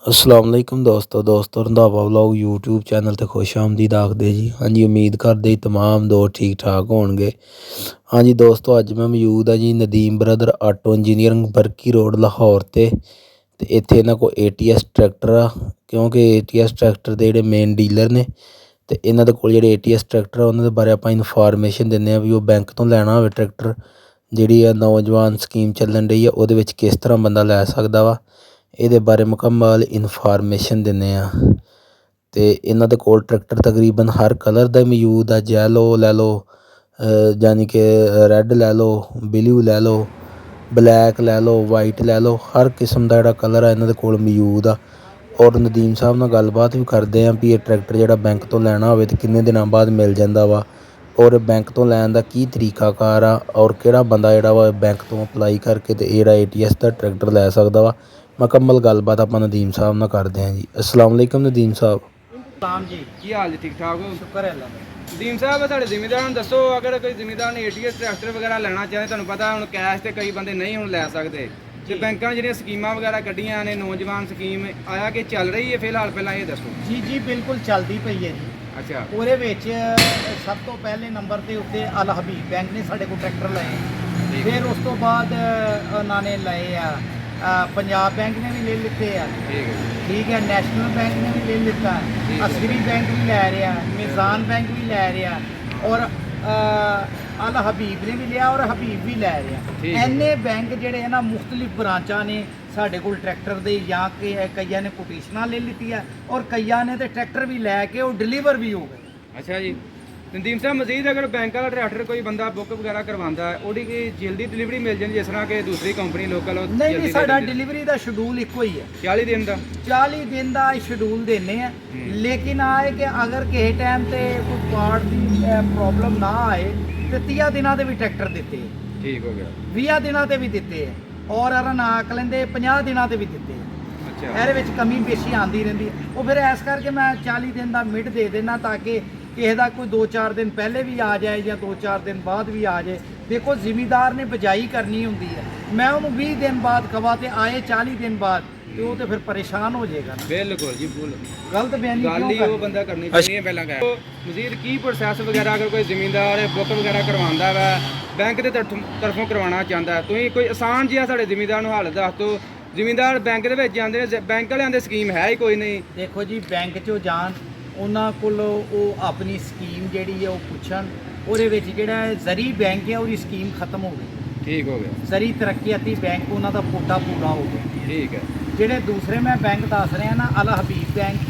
असलामुअलैकुम दोस्तों Randhawa vlog YouTube channel ते खुश आमदीद आखदे जी। हाँ जी, उम्मीद करते तमाम दोस्त ठीक ठाक होणगे। हाँ जी दोस्तों, अज मैं मौजूद हाँ जी Nadeem brother auto engineering Barki road Lahore ते इत्थे इन्हां कोल ATS ट्रैक्टर आ, क्योंकि ATS ट्रैक्टर के जिहड़े मेन डीलर ने ते इन्हां दे कोल जिहड़े ATS ट्रैक्टर आ उन्हां दे बारे आपां इनफॉर्मेशन दिंदे आ भी वो बैंक तो लैना होवे ट्रैक्टर, जिहड़ी नौजवान स्कीम चलन रही है उहदे विच किस तरह बंदा लै सकदा वा, ਇਹਦੇ ਬਾਰੇ ਮੁਕੰਮਲ ਇਨਫੋਰਮੇਸ਼ਨ ਦਿੰਦੇ ਆ। ਅਤੇ ਇਹਨਾਂ ਦੇ ਕੋਲ ਟਰੈਕਟਰ ਤਕਰੀਬਨ ਹਰ ਕਲਰ ਦਾ ਮੌਜੂਦ ਆ। ਜੈਲੋ ਲੈ ਲਓ, ਯਾਨੀ ਕਿ ਰੈੱਡ ਲੈ ਲਓ, ਬਲੂ ਲੈ ਲਓ, ਬਲੈਕ ਲੈ ਲਓ, ਵਾਈਟ ਲੈ ਲਓ, ਹਰ ਕਿਸਮ ਦਾ ਜਿਹੜਾ ਕਲਰ ਆ ਇਹਨਾਂ ਦੇ ਕੋਲ ਮੌਜੂਦ ਆ। ਔਰ ਨਦੀਮ ਸਾਹਿਬ ਨਾਲ ਗੱਲਬਾਤ ਵੀ ਕਰਦੇ ਹਾਂ ਵੀ ਇਹ ਟਰੈਕਟਰ ਜਿਹੜਾ ਬੈਂਕ ਤੋਂ ਲੈਣਾ ਹੋਵੇ ਤਾਂ ਕਿੰਨੇ ਦਿਨਾਂ ਬਾਅਦ ਮਿਲ ਜਾਂਦਾ ਵਾ, ਔਰ ਬੈਂਕ ਤੋਂ ਲੈਣ ਦਾ ਕੀ ਤਰੀਕਾਕਾਰ ਆ, ਔਰ ਕਿਹੜਾ ਬੰਦਾ ਜਿਹੜਾ ਵਾ ਬੈਂਕ ਤੋਂ ਅਪਲਾਈ ਕਰਕੇ ਅਤੇ ਜਿਹੜਾ ATS ਦਾ ਟਰੈਕਟਰ ਲੈ ਸਕਦਾ ਵਾ। मुकम्मल गलबात आप नदीम साहब ना करते हैं जी। अस्सलाम वालेकुम नदीम साहब। सलाम जी, की हाल जी? ठीक ठाक हो? शुक्र है अल्लाह। नदीम साहब साढ़े जिमीदार दसो, अगर कोई जिमीदार ने ATS ट्रैक्टर वगैरह लेना चाहे, तुहानूं पता हुण कैश ते कई बंदे नहीं हुण लै सकदे, ते बैंकां ने जिहड़ियां स्कीमां वगैरह कड्डियां ने, नौजवान स्कीम आया कि चल रही है फिलहाल, पहलां ये दसो जी। जी बिल्कुल चलती पई है जी। अच्छा, ਉਹਦੇ ਵਿੱਚ ਸਭ ਤੋਂ ਪਹਿਲੇ ਨੰਬਰ ਤੇ ਉੱਤੇ ਅਲ ਹਬੀਬ ਬੈਂਕ ਨੇ ਸਾਡੇ ਕੋਲ ਟਰੈਕਟਰ ਲਏ। ਫਿਰ ਉਸ ਤੋਂ ਬਾਅਦ ਉਹਨਾਂ ਨੇ ਲਏ ਆ पंजाब बैंक ने भी ले लेते हैं, ठीक है, नेशनल बैंक ने भी ले लेता है, असगरी बैंक भी लै रहा है, मिज़ान बैंक भी लै रहा है, और अल हबीब ने भी लिया और हबीब भी लै रहा। इन्ने बैंक ਜਿਹੜੇ ਹੈ ਨਾ ਮੁxਤਲਿਫ ਬ੍ਰਾਂਚਾਂ ਨੇ ਸਾਡੇ ਕੋਲ ਟਰੈਕਟਰ ਦੇ, ਜਾਂ ਕਿ ਕਈਆਂ ਨੇ ਕੋਟੇਸ਼ਨਾਂ ਲੈ ਲਿੱਤੀ ਹੈ ਔਰ ਕਈਆਂ ਨੇ ਤੇ ਟਰੈਕਟਰ ਵੀ ਲੈ ਕੇ ਉਹ ਡਿਲੀਵਰ ਵੀ ਹੋ ਗਏ। अच्छा जी, नदीम साहब मजीद अगर बैंक वाला ट्रैक्टर कोई बंदा बुक वगैरह करवाता है, ਉਹਦੀ ਕੀ जल्दी डिलीवरी मिल जाती जिस तरह कि दूसरी कंपनी लोकल? नहीं, साडा डिलीवरी का शेड्यूल इको ही है, 40 दिन का। 40 दिन का शेड्यूल देने हैं, लेकिन आए कि अगर किसी टाइम ते कोई पार्ट की प्रॉब्लम ना आए तो 30 दिनों के भी ट्रैक्टर दिते हैं, ठीक हो गया, 20 दिनों के भी दिते हैं, और अगर ना आक लेंदे 50 दिनों के भी दिते हैं। अच्छा, ये कमी पेशी आती रही है, वो फिर इस करके मैं 40 दिन का मिड दे देना ताकि किसी का कोई 2-4 दिन पहले भी आ जाए या 2-4 दिन बाद भी आ जाए। देखो जिमीदार ने बिजाई करनी होंगी है, मैं उन्होंने 20 दिन बाद कवा तो आए 40 दिन बाद तो वो तो फिर परेशान हो जाएगा ना। बिल्कुल जी, गलत बयानी गल ही वो बंदा करनी चाहिए पहला कह। तो मजीद की प्रोसैस वगैरह अगर कोई जिमीदार बुक वगैरह करवाता वा बैंक के तरफों करवाना चाहता है, तो कोई आसान जिहा साढ़े जिमीदार हल दस दो। जिमीदार बैंक के जाते हैं, बैंक वाले आते स्कीम है ही कोई नहीं। देखो जी, बैंक चो जान ਉਹਨਾਂ ਕੋਲ ਉਹ ਆਪਣੀ ਸਕੀਮ ਜਿਹੜੀ ਹੈ ਉਹ ਪੁੱਛਣ, ਉਹਦੇ ਵਿੱਚ ਜਿਹੜਾ ਜ਼ਰੀ ਬੈਂਕ ਹੈ ਉਹਦੀ ਸਕੀਮ ਖਤਮ ਹੋ ਗਈ, ਠੀਕ ਹੋ ਗਿਆ, ਜ਼ਰੀ ਤਰੱਕੀਆਤੀ ਬੈਂਕ ਉਹਨਾਂ ਦਾ ਕੋਟਾ ਪੂਰਾ ਹੋ ਗਿਆ, ਠੀਕ ਹੈ। ਜਿਹੜੇ ਦੂਸਰੇ ਮੈਂ ਬੈਂਕ ਦੱਸ ਰਿਹਾ ਨਾ, Al Habib bank,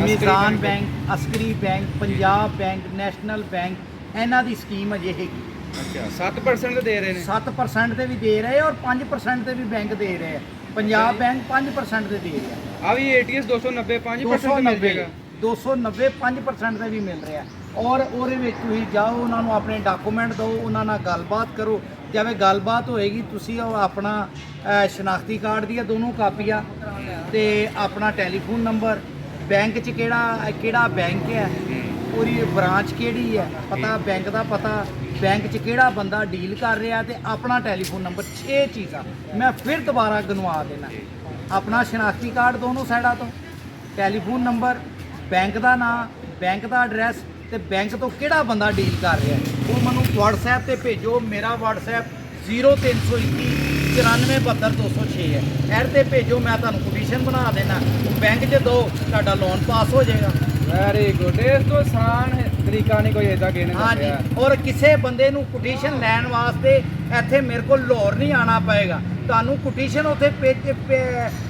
Meezan bank, Askari bank, Punjab bank, national bank, ਇਹਨਾਂ ਦੀ ਸਕੀਮ ਅਜੇ ਹੈਗੀ। ਅੱਛਾ, 7% ਦੇ ਰਹੇ ਨੇ? 7% ਤੇ ਵੀ ਦੇ ਰਹੇ ਔਰ 5% ਤੇ ਵੀ ਬੈਂਕ ਦੇ ਰਹੇ ਆ। ਪੰਜਾਬ ਬੈਂਕ 5% ਤੇ ਦੇ ਰਿਹਾ। ਆ ਵੀ ATS 290 5% ਮਿਲ ਜਾਏਗਾ? 290 5% ਤੇ ਵੀ ਮਿਲ ਰਿਹਾ। ਔਰ ਉਹਦੇ ਵਿੱਚ ਤੁਸੀਂ ਜਾਓ, ਉਹਨਾਂ ਨੂੰ ਆਪਣੇ ਡਾਕੂਮੈਂਟ ਦਿਓ, ਉਹਨਾਂ ਨਾਲ ਗੱਲਬਾਤ ਕਰੋ। ਜਿਵੇਂ ਗੱਲਬਾਤ ਹੋਏਗੀ, ਤੁਸੀਂ ਉਹ ਆਪਣਾ ਸ਼ਨਾਖਤੀ ਕਾਰਡ ਦੀਆਂ ਦੋਨੋਂ ਕਾਪੀਆਂ ਤੇ ਆਪਣਾ ਟੈਲੀਫੋਨ ਨੰਬਰ, ਬੈਂਕ 'ਚ ਕਿਹੜਾ ਬੈਂਕ ਹੈ, ਉਹਦੀ ਬ੍ਰਾਂਚ ਕਿਹੜੀ ਹੈ, ਪਤਾ ਬੈਂਕ ਦਾ ਪਤਾ, ਬੈਂਕ 'ਚ ਕਿਹੜਾ ਬੰਦਾ ਡੀਲ ਕਰ ਰਿਹਾ, ਤੇ ਆਪਣਾ ਟੈਲੀਫੋਨ ਨੰਬਰ, 6 ਚੀਜ਼ਾਂ ਮੈਂ ਫਿਰ ਦੁਬਾਰਾ ਗਨਵਾ ਦੇਣਾ। ਆਪਣਾ ਸ਼ਨਾਖਤੀ ਕਾਰਡ ਦੋਨੋਂ ਸਾਈਡਾਂ ਤੋਂ, ਟੈਲੀਫੋਨ ਨੰਬਰ, ਬੈਂਕ ਦਾ ਨਾਮ, ਬੈਂਕ ਦਾ ਐਡਰੈਸ, ਤੇ ਬੈਂਕ ਤੋਂ ਕਿਹੜਾ ਬੰਦਾ ਡੀਲ ਕਰ ਰਿਹਾ, ਉਹ ਮੈਨੂੰ WhatsApp ਤੇ ਭੇਜੋ। ਮੇਰਾ WhatsApp 0321 9472 206 ਹੈ, ਇਹਦੇ ਤੇ ਭੇਜੋ, ਮੈਂ ਤੁਹਾਨੂੰ ਕੋਟੇਸ਼ਨ ਬਣਾ ਦੇਣਾ, ਬੈਂਕ 'ਚ ਦਿਓ, ਤੁਹਾਡਾ ਲੋਨ ਪਾਸ ਹੋ ਜਾਏਗਾ। ਵੈਰੀ ਗੁੱਡ, ਇਸ ਤੋਂ ਆਸਾਨ ਤਰੀਕਾ ਨਹੀਂ ਕੋਈ ਇਦਾਂ ਕਿਸੇ ਨੇ ਹਾਂਜੀ, ਔਰ ਕਿਸੇ ਬੰਦੇ ਨੂੰ ਕੋਟੇਸ਼ਨ ਲੈਣ ਵਾਸਤੇ ਇੱਥੇ ਮੇਰੇ ਕੋਲ ਲਾਹੌਰ ਨਹੀਂ ਆਉਣਾ ਪਏਗਾ, ਤੁਹਾਨੂੰ ਕੋਟੇਸ਼ਨ ਉੱਥੇ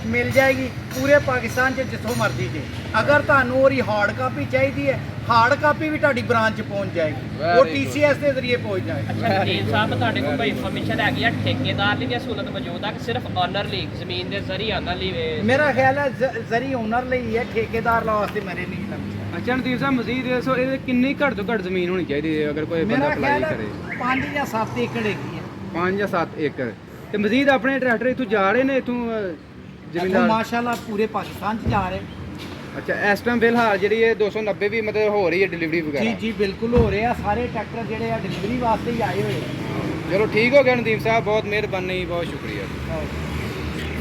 ਮਿਲ ਜਾਏਗੀ ਪੂਰੇ ਪਾਕਿਸਤਾਨ 'ਚ ਜਿੱਥੋਂ ਮਰਜ਼ੀ ਜੇ। ਅਗਰ ਤੁਹਾਨੂੰ ਉਹਦੀ ਹਾਰਡ ਕਾਪੀ ਚਾਹੀਦੀ ਹੈ, ਹਾਰਡ ਕਾਪੀ ਵੀ ਤੁਹਾਡੀ ਬ੍ਰਾਂਚ 'ਚ ਪਹੁੰਚ ਜਾਏਗੀ, ਉਹ TCS ਦੇ ਜ਼ਰੀਏ ਪਹੁੰਚ ਜਾਏਗੀ। ਅੱਛਾ ਨਦੀਮ ਸਾਹਿਬ, ਤੁਹਾਡੇ ਕੋਲ ਕੋਈ ਇਨਫੋਰਮੇਸ਼ਨ ਹੈਗੀ ਆ ਠੇਕੇਦਾਰ ਲਈ ਸਹੂਲਤ ਮੌਜੂਦ ਆ ਕਿ ਸਿਰਫ ਓਨਰ ਲਈ, ਜ਼ਮੀਨ ਦੇ ਜ਼ਰੀ ਆਉਂਦਾ ਲਈ? ਮੇਰਾ ਖਿਆਲ ਹੈ ਜ਼ਰੀ ਓਨਰ ਲਈ ਹੈ, ਠੇਕੇਦਾਰ ਵਾਸਤੇ ਮੇਰੇ ਨਹੀਂ ਲੱਗਦਾ। ਅੱਛਾ ਨਦੀਮ ਸਾਹਿਬ, ਮਜ਼ੀਦ ਦੱਸੋ ਇਹਦੇ ਕਿੰਨੀ ਘੱਟ ਤੋਂ ਘੱਟ ਜ਼ਮੀਨ ਹੋਣੀ ਚਾਹੀਦੀ ਹੈ ਅਗਰ ਕੋਈ ਬੰਦਾ ਅਪਲਾਈ ਕਰੇ? 5 ਜਾਂ 7 ਏਕੜ ਹੈਗੀ ਹੈ। 5 ਜਾਂ 7 ਏਕੜ। ਤੇ ਮਜ਼ੀਦ ਆਪਣੇ ਟਰੈਕਟਰ ਇੱਥੋਂ ਜਾ ਰਹੇ ਨੇ, ਇੱਥੋਂ ਜ਼ਿਮੀਂਦਾਰ ਮਾਸ਼ਾਅੱਲਾ ਪੂਰੇ ਪਾਕਿਸਤਾਨ 'ਚ ਜਾ ਰਹੇ। ਅੱਛਾ, ਇਸ ਟਾਈਮ ਫਿਲਹਾਲ ਜਿਹੜੀ ਇਹ 290 ਵੀ ਮਤਲਬ ਹੋ ਰਹੀ ਹੈ ਡਿਲੀਵਰੀ ਵਗੈਰਾ? ਜੀ ਜੀ ਬਿਲਕੁਲ ਹੋ ਰਹੇ ਆ, ਸਾਰੇ ਟਰੈਕਟਰ ਜਿਹੜੇ ਆ ਡਿਲੀਵਰੀ ਵਾਸਤੇ ਹੀ ਆਏ ਹੋਏ। ਚਲੋ ਠੀਕ ਹੋ ਗਿਆ ਨਦੀਮ ਸਾਹਿਬ, ਬਹੁਤ ਮਿਹਰਬਾਨੀ, ਬਹੁਤ ਸ਼ੁਕਰੀਆ।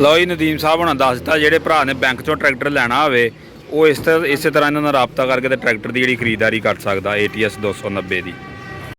ਲਓ ਜੀ ਨਦੀਮ ਸਾਹਿਬ ਹੁਣਾਂ ਦੱਸ ਦਿੱਤਾ, ਜਿਹੜੇ ਭਰਾ ਨੇ ਬੈਂਕ ਚੋਂ ਟਰੈਕਟਰ ਲੈਣਾ ਹੋਵੇ ਉਹ ਇਸੇ ਤਰ੍ਹਾਂ ਇਹਨਾਂ ਨਾਲ ਰਾਬਤਾ ਕਰਕੇ ਤੇ ਟਰੈਕਟਰ ਦੀ ਜਿਹੜੀ ਖਰੀਦਦਾਰੀ ਕਰ ਸਕਦਾ ATS 290 ਦੀ।